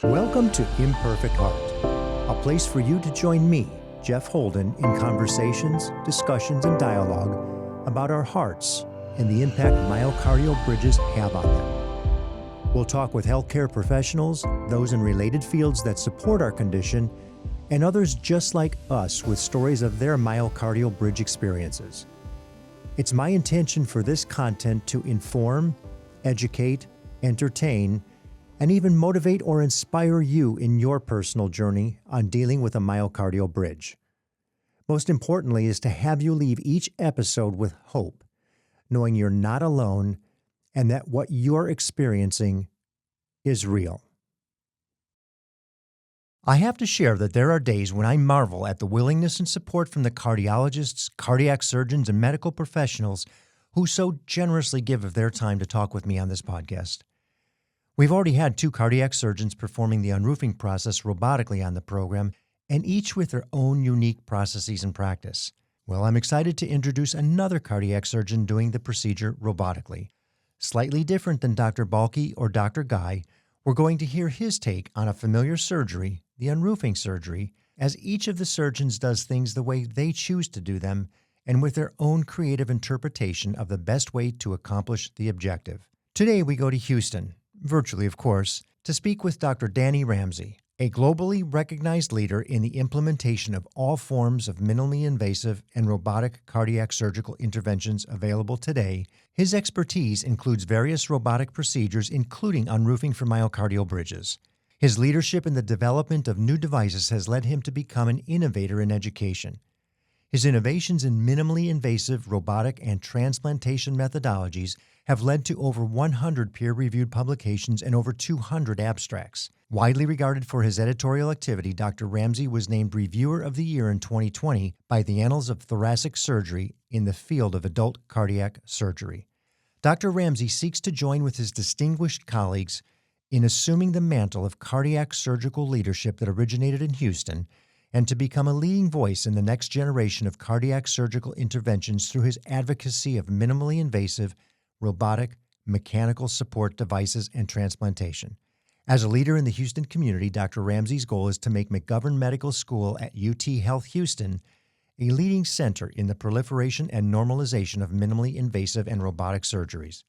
Welcome to Imperfect Heart, a place for you to join me, Jeff Holden, in conversations, discussions, and dialogue about our hearts and the impact myocardial bridges have on them. We'll talk with healthcare professionals, those in related fields that support our condition, and others just like us with stories of their myocardial bridge experiences. It's my intention for this content to inform, educate, entertain, and even motivate or inspire you in your personal journey on dealing with a myocardial bridge. Most importantly is to have you leave each episode with hope, knowing you're not alone and that what you're experiencing is real. I have to share that there are days when I marvel at the willingness and support from the cardiologists, cardiac surgeons, and medical professionals who so generously give of their time to talk with me on this podcast. We've already had 2 cardiac surgeons performing the unroofing process robotically on the program, and each with their own unique processes and practice. Well, I'm excited to introduce another cardiac surgeon doing the procedure robotically. Slightly different than Dr. Balke or Dr. Guy, we're going to hear his take on a familiar surgery, the unroofing surgery, as each of the surgeons does things the way they choose to do them and with their own creative interpretation of the best way to accomplish the objective. Today we go to Houston, virtually of course, to speak with Dr. Danny Ramsey, a globally recognized leader in the implementation of all forms of minimally invasive and robotic cardiac surgical interventions available today. His expertise includes various robotic procedures, including unroofing for myocardial bridges. His leadership in the development of new devices has led him to become an innovator in education. His innovations in minimally invasive, robotic, and transplantation methodologies have led to over 100 peer-reviewed publications and over 200 abstracts. Widely regarded for his editorial activity, Dr. Ramsey was named Reviewer of the Year in 2020 by the Annals of Thoracic Surgery in the field of adult cardiac surgery. Dr. Ramsey seeks to join with his distinguished colleagues in assuming the mantle of cardiac surgical leadership that originated in Houston and to become a leading voice in the next generation of cardiac surgical interventions through his advocacy of minimally invasive, robotic, mechanical support devices and transplantation. As a leader in the Houston community, Dr. Ramsey's goal is to make McGovern Medical School at UT Health Houston a leading center in the proliferation and normalization of minimally invasive and robotic surgeries.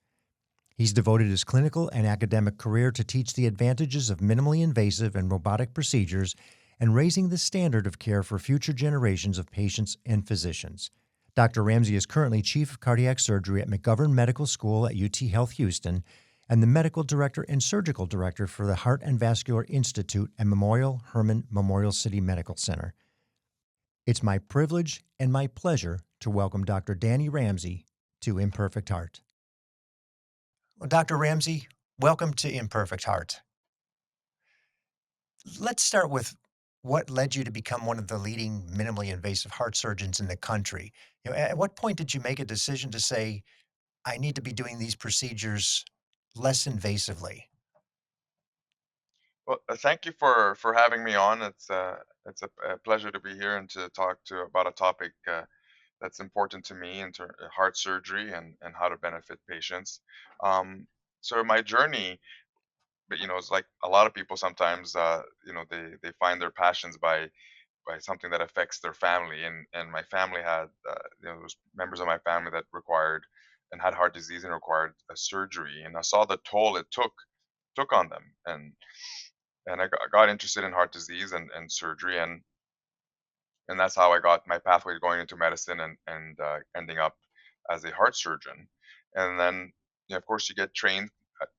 He's devoted his clinical and academic career to teach the advantages of minimally invasive and robotic procedures and raising the standard of care for future generations of patients and physicians. Dr. Ramsey is currently Chief of Cardiac Surgery at McGovern Medical School at UT Health Houston and the Medical Director and Surgical Director for the Heart and Vascular Institute at Memorial Hermann Memorial City Medical Center. It's my privilege and my pleasure to welcome Dr. Danny Ramsey to Imperfect Heart. Well, Dr. Ramsey, welcome to Imperfect Heart. Let's start with what led you to become one of the leading minimally invasive heart surgeons in the country. At what point did you make a decision to say, I need to be doing these procedures less invasively? Well, thank you for having me on. It's a pleasure to be here and to talk to about a topic that's important to me heart surgery and how to benefit patients. Um, so my journey, but it's like a lot of people sometimes, they find their passions by something that affects their family, and my family had there was members of my family that required and had heart disease and required a surgery, and I saw the toll it took on them, and I got interested in heart disease and surgery, and that's how I got my pathway going into medicine and ending up as a heart surgeon. And then, of course, you get trained,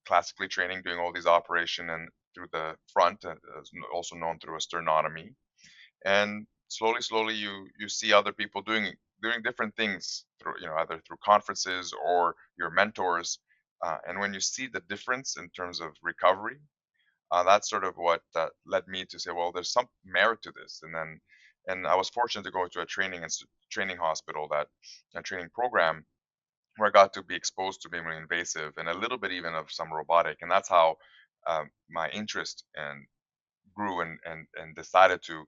classically training, doing all these operation and through the front, also known through a sternotomy. And slowly, you see other people doing different things through, either through conferences or your mentors. And when you see the difference in terms of recovery, that's sort of what led me to say, well, there's some merit to this. And I was fortunate to go to a training hospital, that a training program where I got to be exposed to minimally invasive and a little bit even of some robotic, and that's how my interest and grew and decided to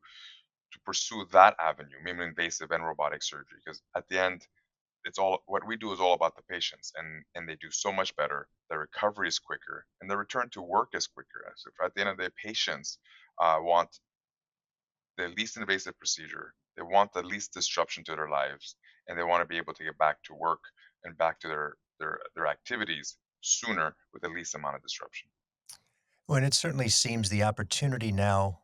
pursue that avenue, minimally invasive and robotic surgery, because at the end, it's all what we do is all about the patients, and they do so much better. The recovery is quicker, and the return to work is quicker. So at the end of the day, patients want the least invasive procedure. They want the least disruption to their lives, and they want to be able to get back to work and back to their activities sooner with the least amount of disruption. Well, and it certainly seems the opportunity now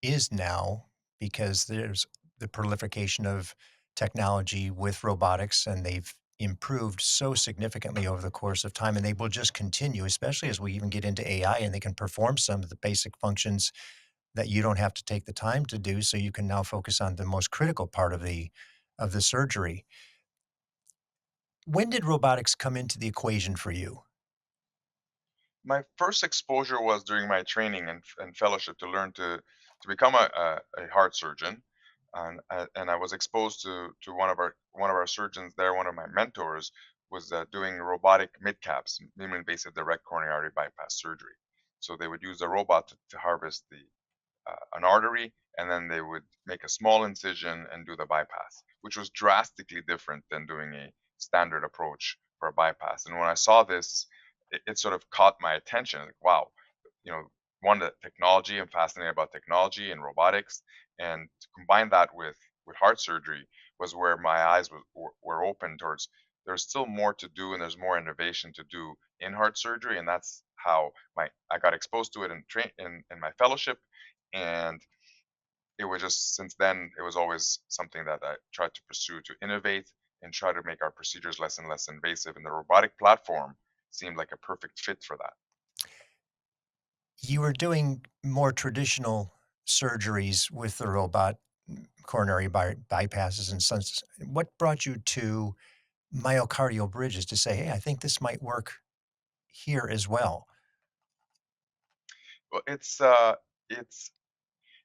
is now because there's the proliferation of technology with robotics, and they've improved so significantly over the course of time, and they will just continue, especially as we even get into AI and they can perform some of the basic functions that you don't have to take the time to do, so you can now focus on the most critical part of the surgery. When did robotics come into the equation for you? My first exposure was during my training and fellowship to learn to become a heart surgeon, and I was exposed to one of our surgeons there. One of my mentors was doing robotic mid caps, minimally invasive direct coronary artery bypass surgery. So they would use a robot to harvest the an artery, and then they would make a small incision and do the bypass, which was drastically different than doing a standard approach for a bypass. And when I saw this, it sort of caught my attention. Like, wow, you know, one, the technology, I'm fascinated about technology and robotics, and to combine that with heart surgery was where my eyes were open towards there's still more to do and there's more innovation to do in heart surgery, and that's how my I got exposed to it in my fellowship, and it was just since then it was always something that I tried to pursue to innovate and try to make our procedures less and less invasive, and the robotic platform seemed like a perfect fit for that. You were doing more traditional surgeries with the robot, coronary bypasses and such. What brought you to myocardial bridges to say, "Hey, I think this might work here as well"? Well, it's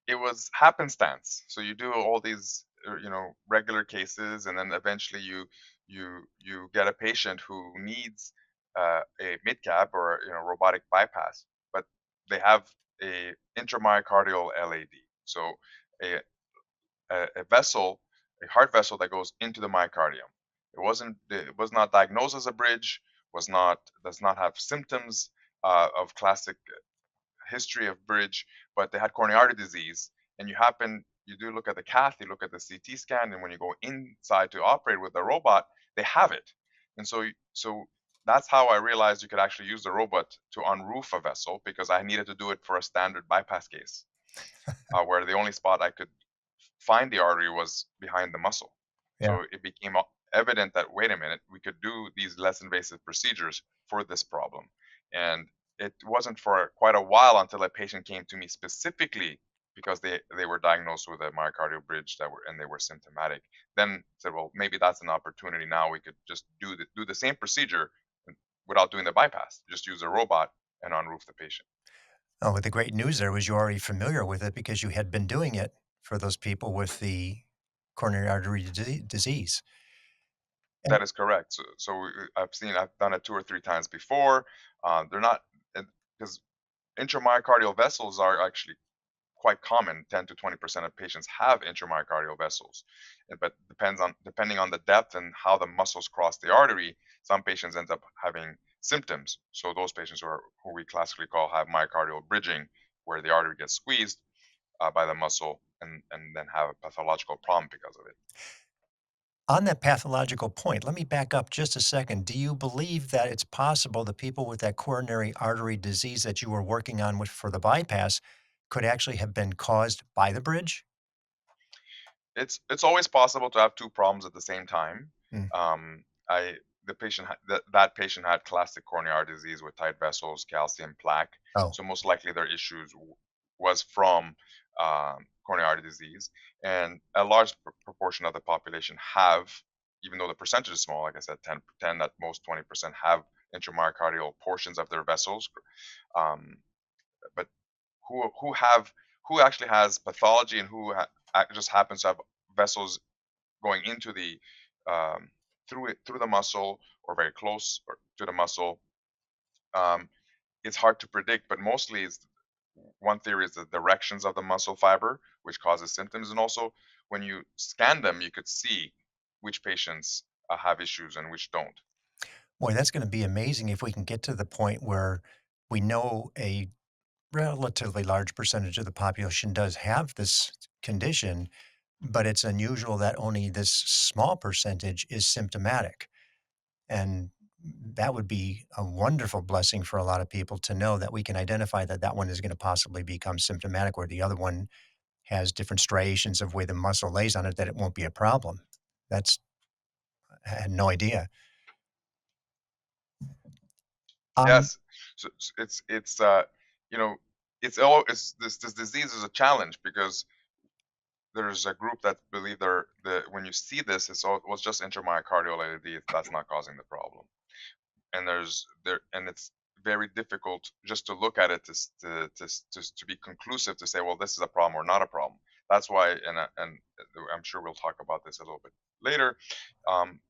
it was happenstance. So you do all these regular cases, and then eventually you get a patient who needs a mid cap or robotic bypass, but they have a intramyocardial LAD. So a, a vessel, a heart vessel that goes into the myocardium. It was not diagnosed as a bridge, was not does not have symptoms of classic history of bridge, but they had coronary artery disease. And you do look at the cath, you look at the CT scan, and when you go inside to operate with the robot, they have it. And so that's how I realized you could actually use the robot to unroof a vessel, because I needed to do it for a standard bypass case, where the only spot I could find the artery was behind the muscle. Yeah. So it became evident that, wait a minute, we could do these less invasive procedures for this problem. And it wasn't for quite a while until a patient came to me specifically because they were diagnosed with a myocardial bridge and they were symptomatic. Then said, well, maybe that's an opportunity. Now we could just do the same procedure without doing the bypass. Just use a robot and unroof the patient. Oh, but the great news there was you're already familiar with it because you had been doing it for those people with the coronary artery disease. And That is correct. I've done it 2 or 3 times before. They're not because intramyocardial vessels are actually quite common. 10 to 20% of patients have intramyocardial vessels, but depending on the depth and how the muscles cross the artery, some patients end up having symptoms. So those patients who we classically call have myocardial bridging, where the artery gets squeezed by the muscle and then have a pathological problem because of it. on that pathological point, let me back up just a second. Do you believe that it's possible that people with that coronary artery disease that you were working on with for the bypass could actually have been caused by the bridge? It's always possible to have two problems at the same time. Mm. I the patient that patient had classic coronary artery disease with tight vessels, calcium plaque. Oh, So most likely their issues was from coronary artery disease, and a large proportion of the population have, even though the percentage is small, like I said, 10 at most 20% have intramyocardial portions of their vessels. Um, but who who actually has pathology and just happens to have vessels going into the um, through the muscle or very close to the muscle. Um, it's hard to predict, but mostly it's one theory is the directions of the muscle fiber, which causes symptoms, and also when you scan them, you could see which patients have issues and which don't. Boy, that's going to be amazing if we can get to the point where we know a relatively large percentage of the population does have this condition, but it's unusual that only this small percentage is symptomatic. And that would be a wonderful blessing for a lot of people to know that we can identify that that one is going to possibly become symptomatic, where the other one has different striations of way the muscle lays on it, that it won't be a problem. That's, I had no idea. Um, Yes. So it's you know it's all it's this disease is a challenge because there's a group that believe when you see this, it's just intramyocardial AD. That's not causing the problem. And it's very difficult just to look at it to be conclusive to say, well, this is a problem or not a problem. That's why, and I'm sure we'll talk about this a little bit later.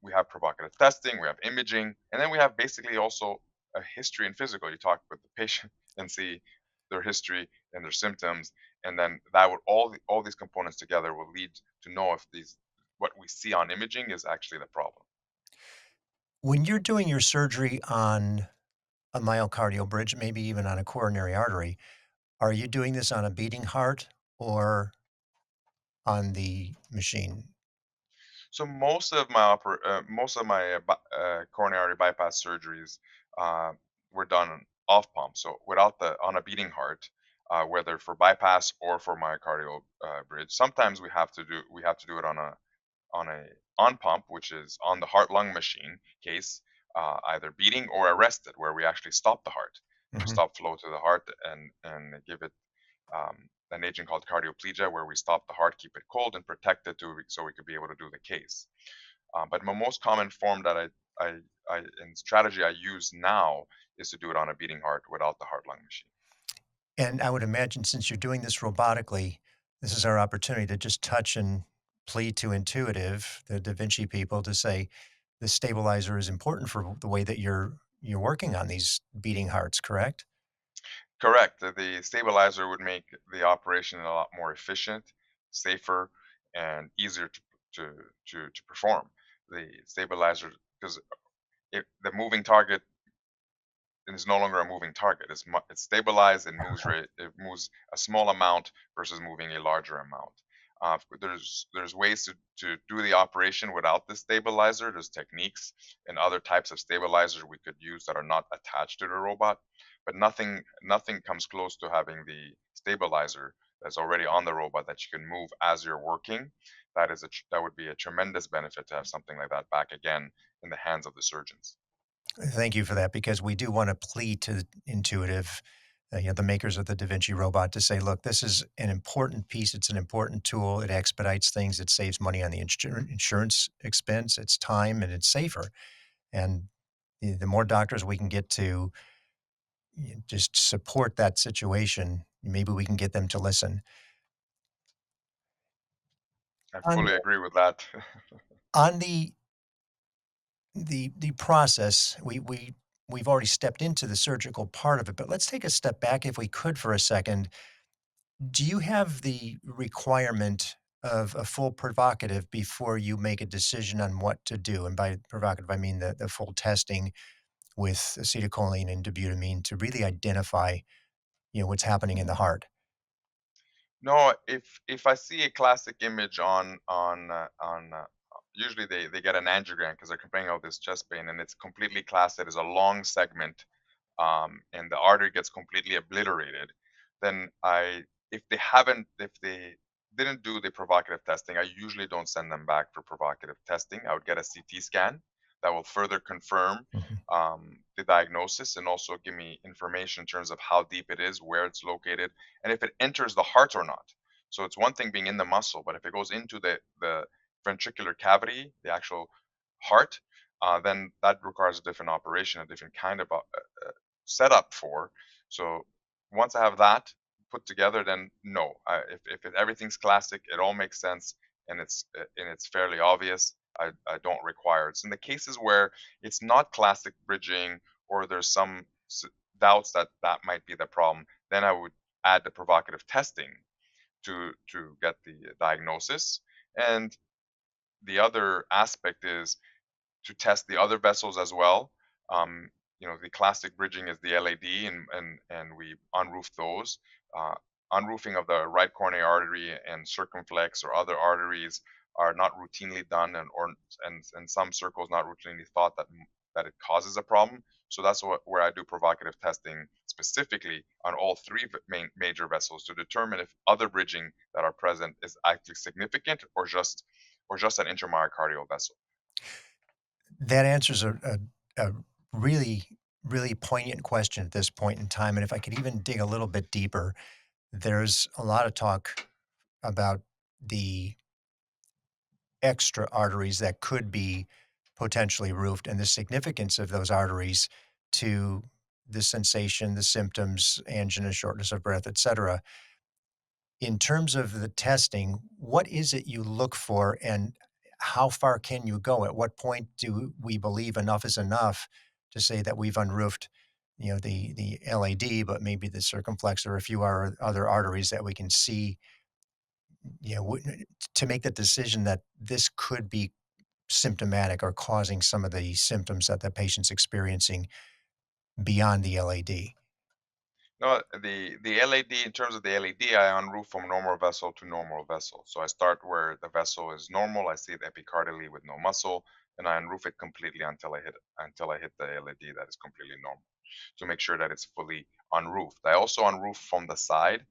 We have provocative testing, we have imaging, and then we have basically also a history and physical. You talk with the patient and see their history and their symptoms, and then that would all these components together will lead to know if these what we see on imaging is actually the problem. when you're doing your surgery on a myocardial bridge, maybe even on a coronary artery, are you doing this on a beating heart or on the machine? So most of my coronary artery bypass surgeries uh, were done off pump, so without the on a beating heart, whether for bypass or for myocardial bridge. Sometimes we have to do it on a on pump, which is on the heart lung machine case, either beating or arrested, where we actually stop the heart. We Mhm. stop flow to the heart and give it an agent called cardioplegia, where we stop the heart, keep it cold, and protect it so we could be able to do the case. But my most common form that and strategy I use now is to do it on a beating heart without the heart lung machine. And I would imagine since you're doing this robotically, this is our opportunity to just touch and plead to Intuitive, the Da Vinci people, to say the stabilizer is important for the way that you're working on these beating hearts, correct? Correct. The stabilizer would make the operation a lot more efficient, safer, and easier to to perform. The stabilizer, because the moving target is no longer a moving target. It's stabilized. It moves a small amount versus moving a larger amount. There's ways to do the operation without the stabilizer. There's techniques and other types of stabilizers we could use that are not attached to the robot, but nothing comes close to having the stabilizer that's already on the robot that you can move as you're working. That would be a tremendous benefit to have something like that back again in the hands of the surgeons. Thank you for that, because we do want to plead to Intuitive, the makers of the Da Vinci robot, to say, look, this is an important piece. It's an important tool. It expedites things. It saves money on the insurance expense. It's time and it's safer. And the more doctors we can get to just support that situation, maybe we can get them to listen. I On fully agree with that. on the process, we've already stepped into the surgical part of it, but let's take a step back if we could for a second. Do you have the requirement of a full provocative before you make a decision on what to do? And by provocative, I mean the full testing with acetylcholine and dobutamine to really identify, what's happening in the heart. No, if I see a classic image usually they get an angiogram because they're complaining of this chest pain, and it's completely classed as a long segment, and the artery gets completely obliterated, then if they didn't do the provocative testing, I usually don't send them back for provocative testing. I would get a CT scan that will further confirm Mhm. the diagnosis and also give me information in terms of how deep it is, where it's located, and if it enters the heart or not. So it's one thing being in the muscle, but if it goes into the ventricular cavity, the actual heart, then that requires a different operation, a different kind of setup for. So once I have that put together, then no. If everything's classic, it all makes sense, and it's fairly obvious. I don't require it. It's in the cases where it's not classic bridging or there's some doubts that that might be the problem, then I would add the provocative testing to get the diagnosis. And the other aspect is to test the other vessels as well. Um, the classic bridging is the LAD, and we unroof those. Uh, Unroofing of the right coronary artery and circumflex or other arteries are not routinely done, and some circles not routinely thought that it causes a problem. So that's where I do provocative testing specifically on all three main major vessels to determine if other bridging that are present is actually significant or just an intramyocardial vessel. That answers a really, really poignant question at this point in time. And if I could even dig a little bit deeper, there's a lot of talk about the extra arteries that could be potentially roofed and the significance of those arteries to the sensation, the symptoms, angina, shortness of breath, et cetera. In terms of the testing, what is it you look for and how far can you go? At what point do we believe enough is enough to say that we've unroofed, the LAD, but maybe the circumflex or a few other arteries that we can see, to make the decision that this could be symptomatic or causing some of the symptoms that the patient's experiencing beyond the LAD? No, the LAD, in terms of the LAD, I unroof from normal vessel to normal vessel. So I start where the vessel is normal. I see it epicardially with no muscle, and I unroof it completely until I hit the LAD that is completely normal. To make sure that it's fully unroofed. I also unroof from the side.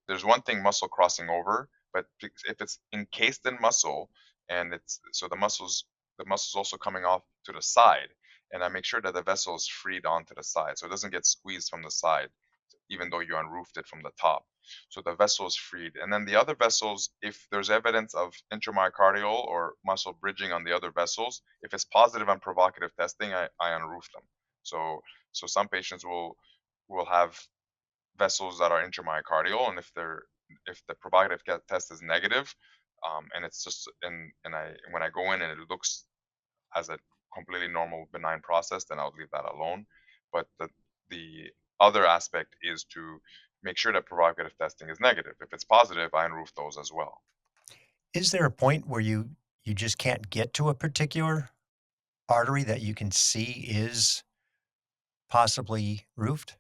There's one thing muscle crossing over, but if it's encased in muscle and it's so the muscle's also coming off to the side, and I make sure that the vessel is freed onto the side, so it doesn't get squeezed from the side, even though you unroofed it from the top. So the vessel is freed. And then the other vessels, if there's evidence of intramyocardial or muscle bridging on the other vessels, if it's positive on provocative testing, I unroof them. So so some patients will have vessels that are intramyocardial, and if the provocative test is negative, and it's just and I when I go in and it looks as a completely normal benign process, then I'll leave that alone. But the other aspect is to make sure that provocative testing is negative. If it's positive, I unroof those as well. Is there a point where you just can't get to a particular artery that you can see is possibly roofed?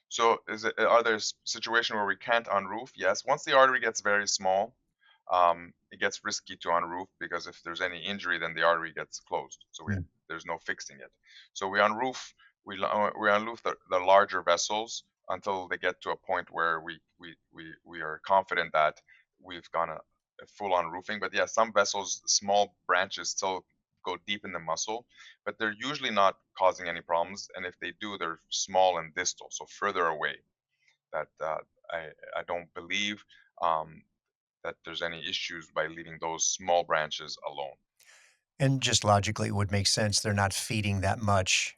So are there situations where we can't unroof? Yes. Once the artery gets very small, it gets risky to unroof because if there's any injury, then the artery gets closed. So Mm. there's no fixing it. So we unroof the larger vessels until they get to a point where we are confident that we've gone a full on roofing. But yeah, some vessels, small branches still go deep in the muscle, but they're usually not causing any problems. And if they do, they're small and distal, so further away. That I don't believe um, that there's any issues by leaving those small branches alone. And just logically, it would make sense. They're not feeding that much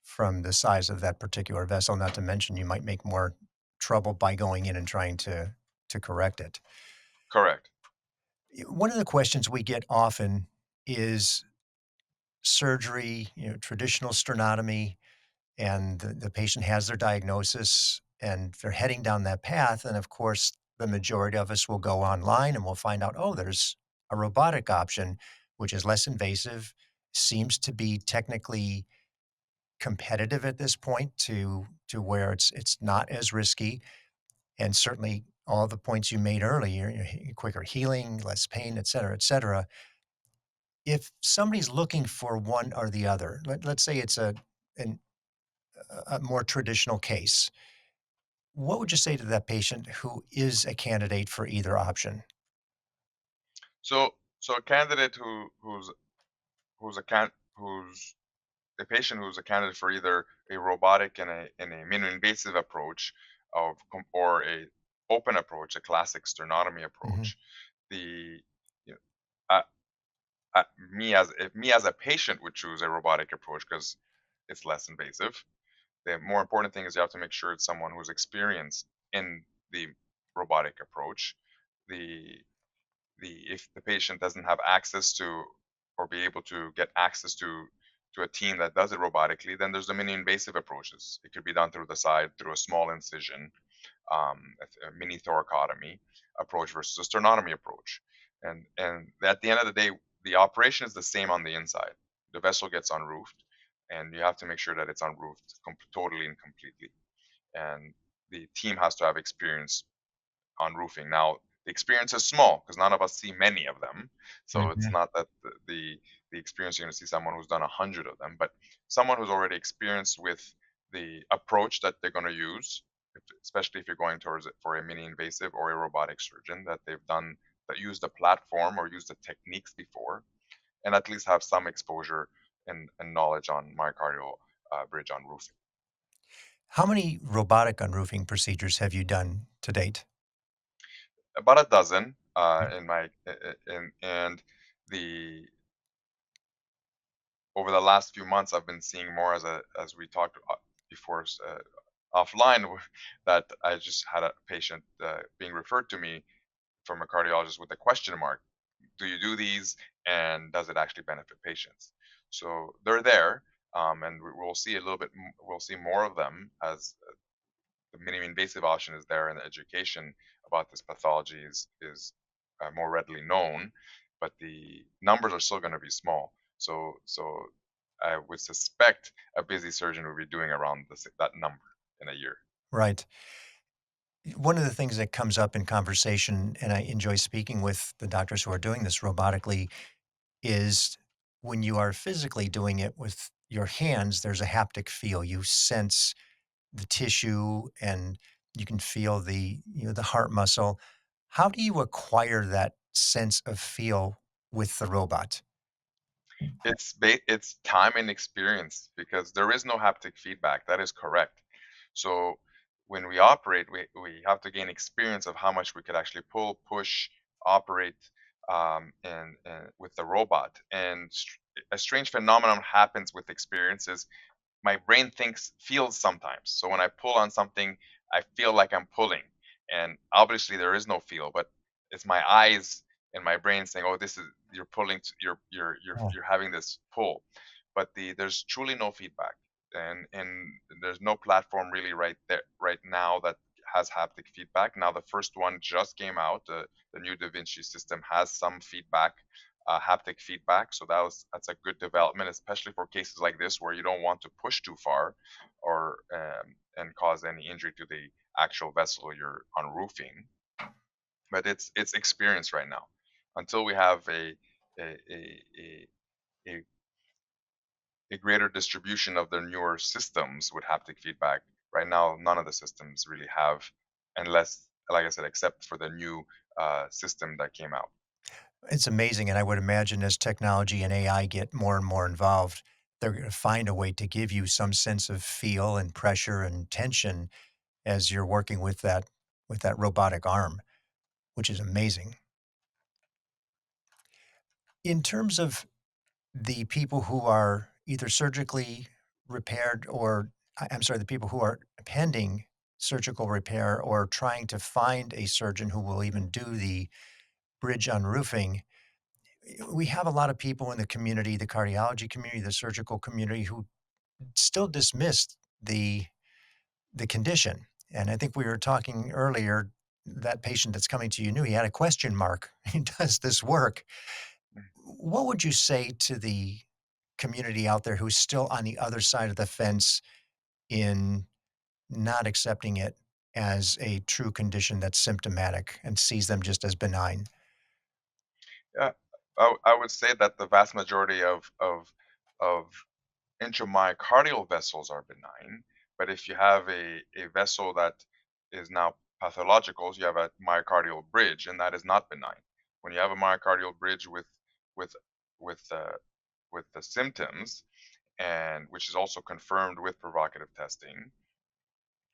from the size of that particular vessel, not to mention you might make more trouble by going in and trying to correct it. Correct. One of the questions we get often is surgery, traditional sternotomy, and the patient has their diagnosis and they're heading down that path. And of course, the majority of us will go online and we'll find out, oh, there's a robotic option, which is less invasive, seems to be technically competitive at this point to where it's not as risky. And certainly all the points you made earlier, quicker healing, less pain, et cetera, et cetera. If somebody's looking for one or the other, let's say it's an, a more traditional case, what would you say to that patient who is a candidate for either option? So a candidate who's a patient who's a candidate for either a robotic and a minimally invasive approach or a open approach, a classic sternotomy Mhm. approach. The you know, uh, me as a patient would choose a robotic approach because it's less invasive. The more important thing is you have to make sure it's someone who's experienced in the robotic approach. The if the patient doesn't have access to or be able to get access to a team that does it robotically, then there's the mini invasive approaches. It could be done through the side through a small incision, a mini thoracotomy approach versus a sternotomy approach. And at the end of the day, the operation is the same on the inside. The vessel gets unroofed, and you have to make sure that it's unroofed totally and completely. And the team has to have experience on roofing. Now, the experience is small because none of us see many of them. So it's Mhm. not that the experience you're going to see someone who's done 100 of them, but someone who's already experienced with the approach that they're going to use, especially if you're going towards it for a mini invasive or a robotic surgeon that they've done that use the platform or use the techniques before, and at least have some exposure and knowledge on myocardial bridge on roofing. How many robotic unroofing procedures have you done to date? About a dozen Mm. in my in and the over the last few months, I've been seeing more as we talked before offline that I just had a patient being referred to me from a cardiologist with a question mark. Do you do these, and does it actually benefit patients? So they're there, and we'll see a little bit. We'll see more of them as the minimally invasive option is there, and the education about this pathology is more readily known, but the numbers are still going to be small. So I would suspect a busy surgeon will be doing around that number in a year. Right. One of the things that comes up in conversation, and I enjoy speaking with the doctors who are doing this robotically, is when you are physically doing it with your hands, there's a haptic feel. You sense the tissue and you can feel the heart muscle. How do you acquire that sense of feel with the robot? It's time and experience because there is no haptic feedback. That is correct. So when we operate, we have to gain experience of how much we could actually pull, push, operate, and with the robot. And a strange phenomenon happens with experiences. My brain thinks feels sometimes. So when I pull on something, I feel like I'm pulling, and obviously there is no feel, but it's my eyes and my brain saying, "Oh, this is you're pulling, Oh, you're having this pull," but there's truly no feedback, and there's no platform really right there right now that has haptic feedback. Now the first one just came out. The new Da Vinci system has some feedback, haptic feedback. So that's a good development, especially for cases like this where you don't want to push too far or and cause any injury to the actual vessel you're unroofing. But it's experience right now. Until we have a a, a, a a greater distribution of their newer systems with haptic feedback. Right now, none of the systems really have, unless, like I said, except for the new system that came out. it's amazing. And I would imagine as technology and AI get more and more involved, they're going to find a way to give you some sense of feel and pressure and tension as you're working with that robotic arm, which is amazing. In terms of the people who are either surgically repaired or I'm sorry, the people who are pending surgical repair or trying to find a surgeon who will even do the bridge unroofing, we have a lot of people in the community, the cardiology community, the surgical community who still dismiss the the condition. And I think we were talking earlier, that patient that's coming to you knew he had a question mark. Does this work? What would you say to the community out there who's still on the other side of the fence in not accepting it as a true condition that's symptomatic and sees them just as benign? Yeah, I would say that the vast majority of intramyocardial vessels are benign, but if you have a vessel that is now pathological, you have a myocardial bridge, and that is not benign. When you have a myocardial bridge with with uh, with the symptoms, and which is also confirmed with provocative testing,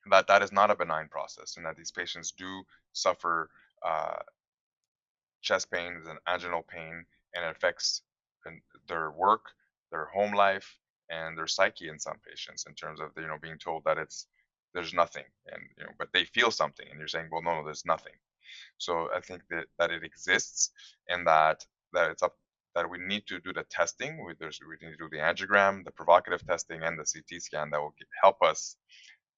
that is not a benign process, and that these patients do suffer uh, chest pains and anginal pain, and it affects their work, their home life, and their psyche in some patients in terms of being told that there's nothing, and but they feel something, and you're saying, well, no, there's nothing. So I think that it exists, and that it's up that we need to do the testing. We need to do the angiogram, the provocative testing, and the CT scan that will help us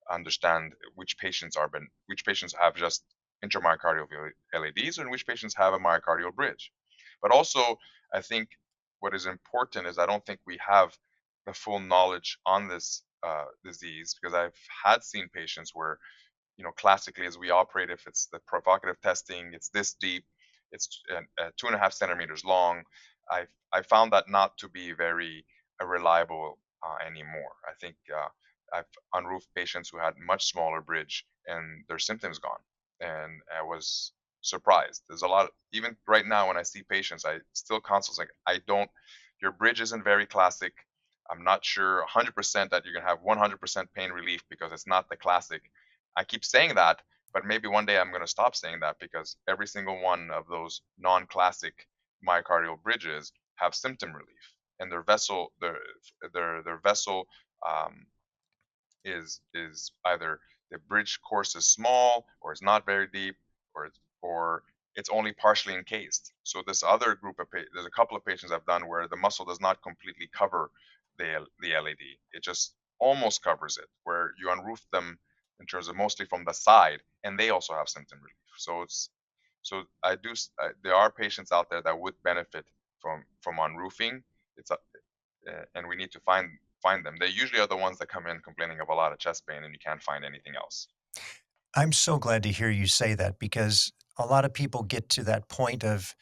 understand which patients have just intramyocardial LADs and which patients have a myocardial bridge. But also, I think what is important is I don't think we have the full knowledge on this disease, because I've had seen patients where, classically as we operate, if it's the provocative testing, it's this deep, it's 2.5 centimeters long. I found that not to be very reliable anymore. I think I've unroofed patients who had much smaller bridge and their symptoms gone, and I was surprised. There's a lot, even right now when I see patients, I still consult like, I don't, your bridge isn't very classic. I'm not sure 100% that you're gonna have 100% pain relief because it's not the classic. I keep saying that, but maybe one day I'm going to stop saying that, because every single one of those non-classic myocardial bridges have symptom relief, and their vessel um, is either the bridge course is small, or it's not very deep, or it's only partially encased. So this other group of there's a couple of patients I've done where the muscle does not completely cover the LAD. It just almost covers it, where you unroof them in terms of mostly from the side, and they also have symptom relief. So there are patients out there that would benefit from unroofing. And we need to find them. They usually are the ones that come in complaining of a lot of chest pain, and you can't find anything else. I'm so glad to hear you say that because a lot of people get to that point of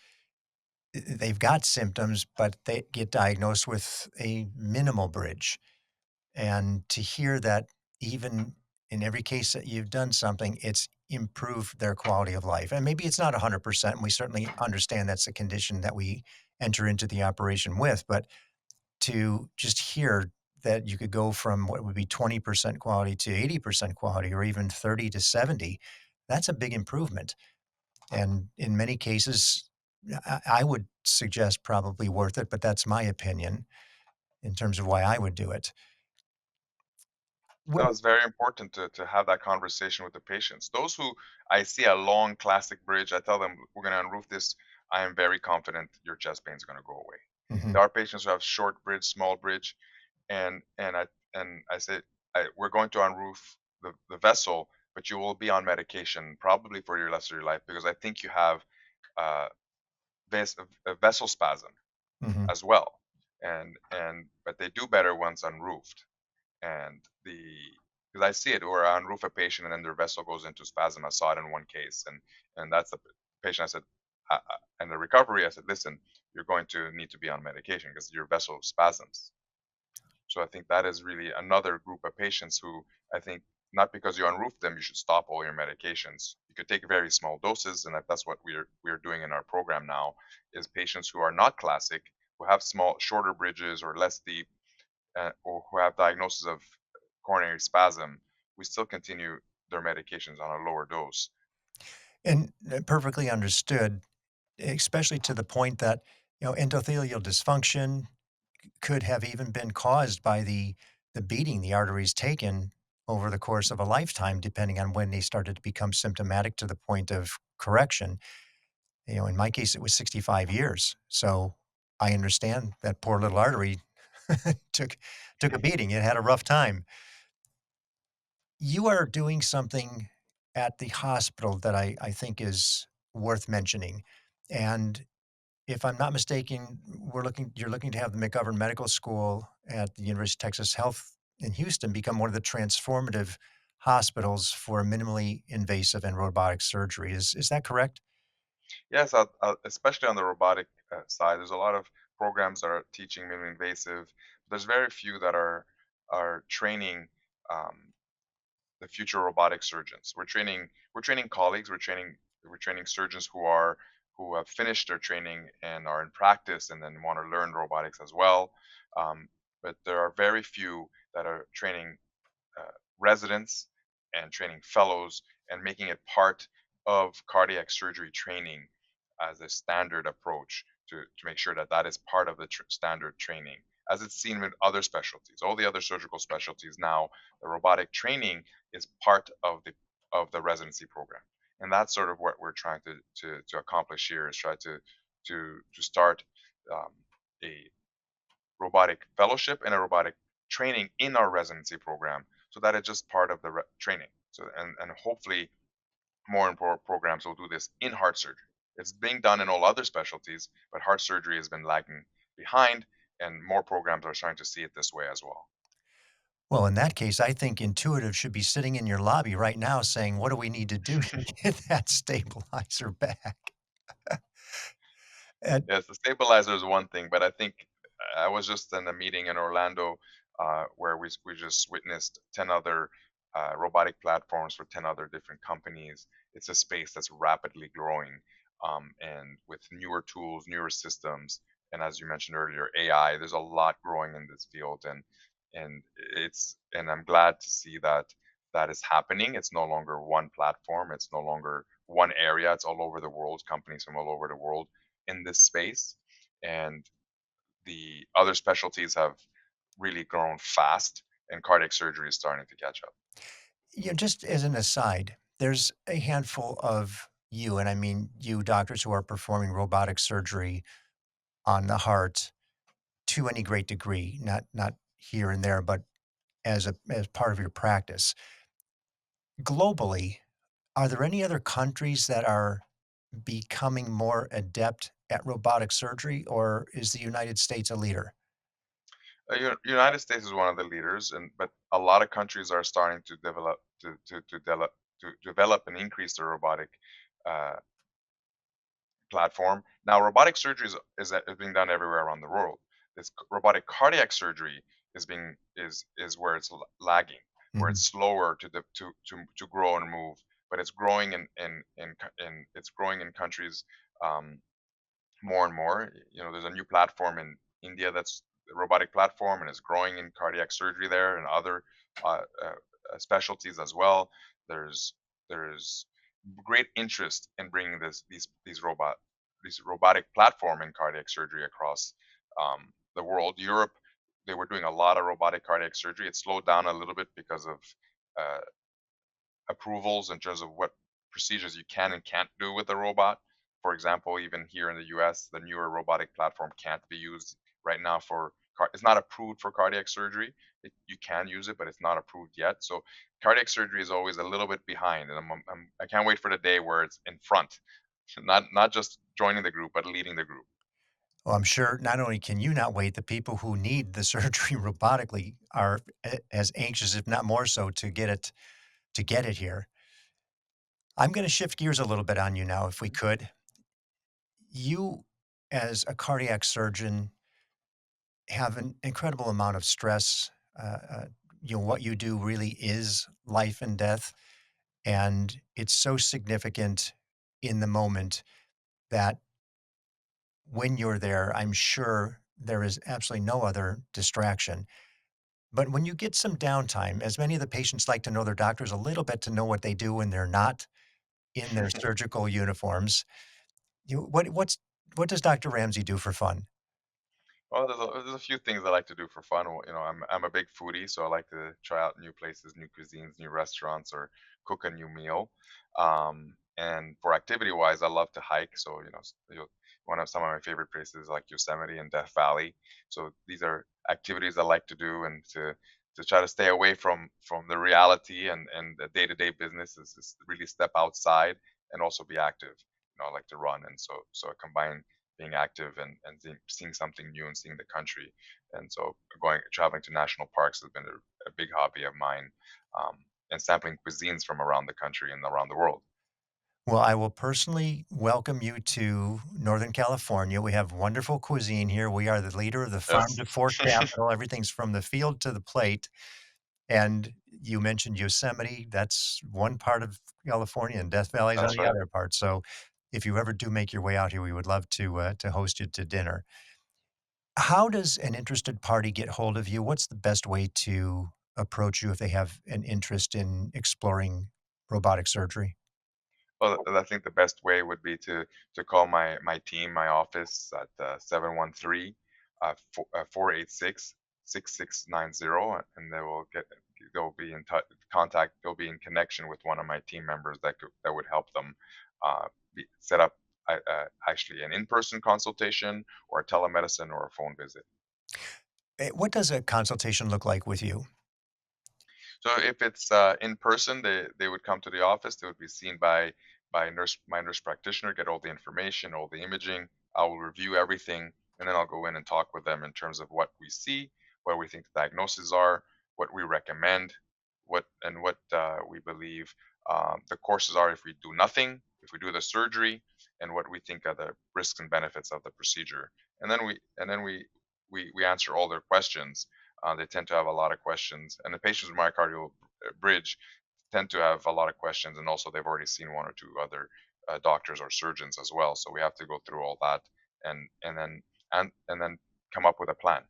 they've got symptoms, but they get diagnosed with a minimal bridge. And to hear that even in every case that you've done something, it's improved their quality of life. And maybe it's not 100%. And we certainly understand that's a condition that we enter into the operation with. But to just hear that you could go from what would be 20% quality to 80% quality or even 30 to 70, that's a big improvement. And in many cases, I would suggest probably worth it, but that's my opinion in terms of why I would do it. No, What it's very important to have that conversation with the patients. Those who I see a long classic bridge, I tell them, we're going to unroof this. I am very confident your chest pain is going to go away. Mhm, There are patients who have short bridge, small bridge, and I say, we're going to unroof the vessel, but you will be on medication probably for your rest of your life, because I think you have uh, a vessel spasm mhm. as well, and but they do better once unroofed. And the because I see it where I unroof a patient and then their vessel goes into spasm. I saw it in one case, and that's the patient. I said, and the recovery, I said, listen, you're going to need to be on medication because your vessel spasms. So I think that is really another group of patients who, I think, not because you unroof them, you should stop all your medications. You could take very small doses, and that's what we're doing in our program now. Is patients who are not classic, who have shorter bridges or less deep, or who have diagnosis of coronary spasm, we still continue their medications on a lower dose. And perfectly understood, especially to the point that, endothelial dysfunction could have even been caused by the beating the arteries taken over the course of a lifetime, depending on when they started to become symptomatic to the point of correction. In my case, it was 65 years. So I understand that poor little artery took took a beating. It had a rough time. You are doing something at the hospital that I think is worth mentioning. And if I'm not mistaken, you're looking to have the McGovern Medical School at the University of Texas Health in Houston become one of the transformative hospitals for minimally invasive and robotic surgery. Is that correct? Yes, especially on the robotic side, there's a lot of programs that are teaching minimally invasive. There's very few that are training um, the future robotic surgeons. We're training colleagues. We're training surgeons who have finished their training and are in practice and then want to learn robotics as well. Um, but there are very few that are training residents and training fellows and making it part of cardiac surgery training as a standard approach to make sure that that is part of the standard training, as it's seen with other specialties. All the other surgical specialties now, the robotic training is part of the residency program, and that's sort of what we're trying to accomplish here, is try to start um, a robotic fellowship and a robotic training in our residency program, so that it's just part of the training. So and hopefully more and more programs will do this in heart surgery. It's being done in all other specialties, but heart surgery has been lagging behind, and more programs are starting to see it this way as well. Well, in that case, I think Intuitive should be sitting in your lobby right now saying, "What do we need to do to get that stabilizer back?" And Yes, the stabilizer is one thing, but I think I was just in a meeting in Orlando where we just witnessed 10 other robotic platforms for 10 other different companies. It's a space that's rapidly growing, and with newer tools, newer systems, and as you mentioned earlier, AI. There's a lot growing in this field, and I'm glad to see that that is happening. It's no longer one platform. It's no longer one area. It's all over the world. Companies from all over the world in this space, and the other specialties have really grown fast, and cardiac surgery is starting to catch up. just as an aside, there's a handful of you, and I mean you doctors who are performing robotic surgery on the heart to any great degree, not here and there, but as part of your practice. Globally, are there any other countries that are becoming more adept at robotic surgery, or is the United States a leader? United States is one of the leaders, and but a lot of countries are starting to develop and increase their robotic uh, platform. Now, robotic surgery is being done everywhere around the world. Robotic cardiac surgery is where it's lagging, where Mhm. it's slower to grow and move, but it's growing in it's growing in countries um, more and more. You know, there's a new platform in India that's a robotic platform, and it's growing in cardiac surgery there and other specialties as well. There's there's great interest in bringing these robotic platform in cardiac surgery across the world. Europe, they were doing a lot of robotic cardiac surgery. It slowed down a little bit because of uh, approvals in terms of what procedures you can and can't do with a robot. For example, even here in the US, the newer robotic platform can't be used right now it's not approved for cardiac surgery. You can use it, but it's not approved yet. So cardiac surgery is always a little bit behind, and I can't wait for the day where it's in front, not just joining the group, but leading the group. Well, I'm sure not only can you not wait, the people who need the surgery robotically are as anxious, if not more so, to get it here. I'm going to shift gears a little bit on you now, if we could. You, as a cardiac surgeon, have an incredible amount of stress. What you do really is life and death, and it's so significant in the moment that when you're there, I'm sure there is absolutely no other distraction. But when you get some downtime, as many of the patients like to know their doctors a little bit to know what they do when they're not in their surgical uniforms, what does Dr. Ramsey do for fun? Well, there's a few things I like to do for fun. Well, you know, I'm a big foodie, so I like to try out new places, new cuisines, new restaurants, or cook a new meal. And for activity wise, I love to hike. So one of some of my favorite places like Yosemite and Death Valley. So these are activities I like to do, and to try to stay away from the reality and the day to day business is really step outside and also be active. You know, I like to run, and so I combine being active and seeing something new and seeing the country. And so going traveling to national parks has been a big hobby of mine, and sampling cuisines from around the country and around the world. Well, I will personally welcome you to Northern California. We have wonderful cuisine here. We are the leader of the farm Yes, to fork capital. Everything's from the field to the plate. And you mentioned Yosemite. That's one part of California, and Death Valley is on that's the right. other part. So, if you ever do make your way out here, we would love to host you to dinner. How does an interested party get hold of you? What's the best way to approach you if they have an interest in exploring robotic surgery? Well, I think the best way would be to call my team, my office at 713 486 6690, and they'll be in contact. They'll be in connection with one of my team members that would help them set up actually an in-person consultation or a telemedicine or a phone visit. What does a consultation look like with you? So if it's in person, they would come to the office. They would be seen by my nurse practitioner, get all the information, all the imaging. I will review everything, and then I'll go in and talk with them in terms of what we see, what we think the diagnoses are, what we recommend, what we believe the courses are if we do nothing, if we do the surgery, and what we think are the risks and benefits of the procedure. And then we answer all their questions. They tend to have a lot of questions, and the patients with myocardial bridge tend to have a lot of questions, and also they've already seen one or two other doctors or surgeons as well. So we have to go through all that and then come up with a plan.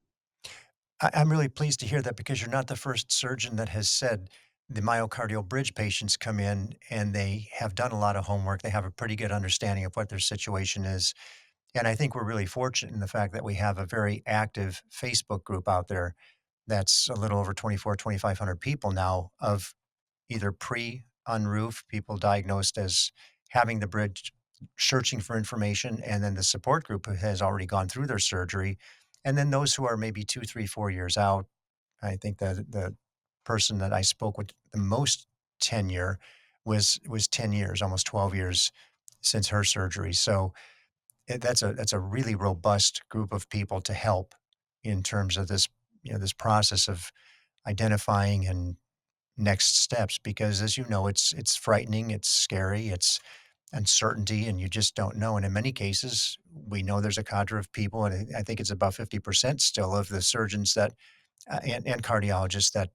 I'm really pleased to hear that because you're not the first surgeon that has said the myocardial bridge patients come in and they have done a lot of homework. They have a pretty good understanding of what their situation is. And I think we're really fortunate in the fact that we have a very active Facebook group out there that's a little over 2,500 people now of either pre-unroof people diagnosed as having the bridge, searching for information, and then the support group who has already gone through their surgery, and then those who are maybe 2, 3, 4 years out. I think that the person that I spoke with the most tenure was 10 years, almost 12 years since her surgery. So that's a really robust group of people to help in terms of this, this process of identifying and next steps, because as you know, it's frightening, it's scary, it's uncertainty, and you just don't know. And in many cases, we know there's a cadre of people, and I think it's about 50% still of the surgeons that and cardiologists that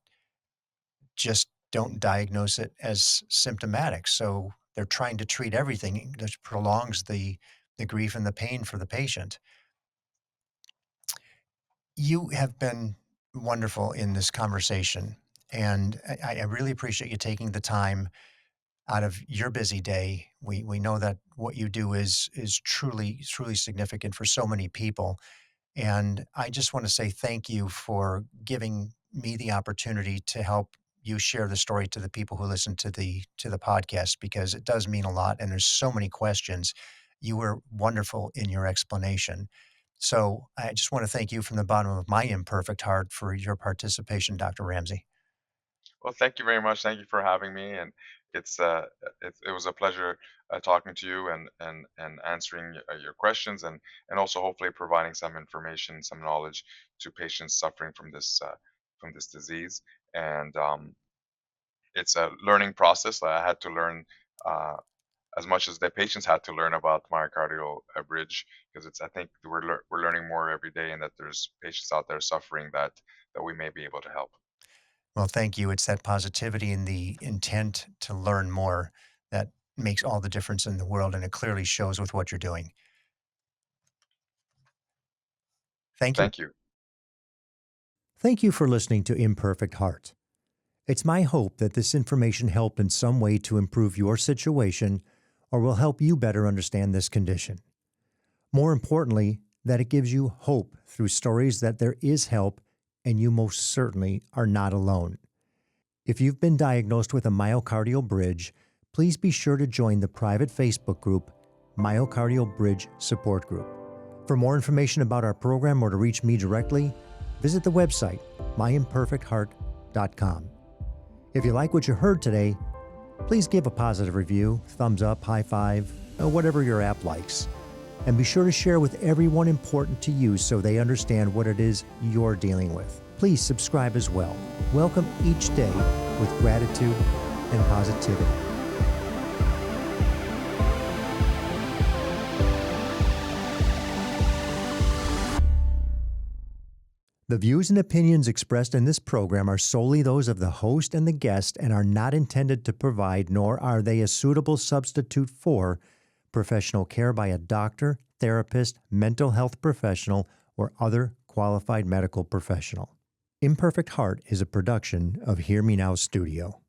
just don't diagnose it as symptomatic. So they're trying to treat everything that prolongs the grief and the pain for the patient. You have been wonderful in this conversation, and I really appreciate you taking the time out of your busy day. We know that what you do is truly significant for so many people, and I just want to say thank you for giving me the opportunity to help you share the story to the people who listen to the podcast, because it does mean a lot and there's so many questions. You were wonderful in your explanation. So I just want to thank you from the bottom of my imperfect heart for your participation, Dr. Ramsey. Well, thank you very much. Thank you for having me, and it's it was a pleasure talking to you and answering your questions, and also hopefully providing some information, some knowledge to patients suffering from this disease. And it's a learning process. I had to learn uh, as much as the patients had to learn about myocardial bridge, because it's, I think we're learning more every day, and that there's patients out there suffering that we may be able to help. Well, thank you. It's that positivity and the intent to learn more that makes all the difference in the world, and it clearly shows with what you're doing. Thank you. Thank you. Thank you for listening to Imperfect Heart. It's my hope that this information helped in some way to improve your situation or will help you better understand this condition. More importantly, that it gives you hope through stories that there is help and you most certainly are not alone. If you've been diagnosed with a myocardial bridge, please be sure to join the private Facebook group, Myocardial Bridge Support Group. For more information about our program or to reach me directly, visit the website, myimperfectheart.com. If you like what you heard today, please give a positive review, thumbs up, high five, or whatever your app likes. And be sure to share with everyone important to you so they understand what it is you're dealing with. Please subscribe as well. Welcome each day with gratitude and positivity. The views and opinions expressed in this program are solely those of the host and the guest and are not intended to provide, nor are they a suitable substitute for, professional care by a doctor, therapist, mental health professional, or other qualified medical professional. Imperfect Heart is a production of Hear Me Now Studio.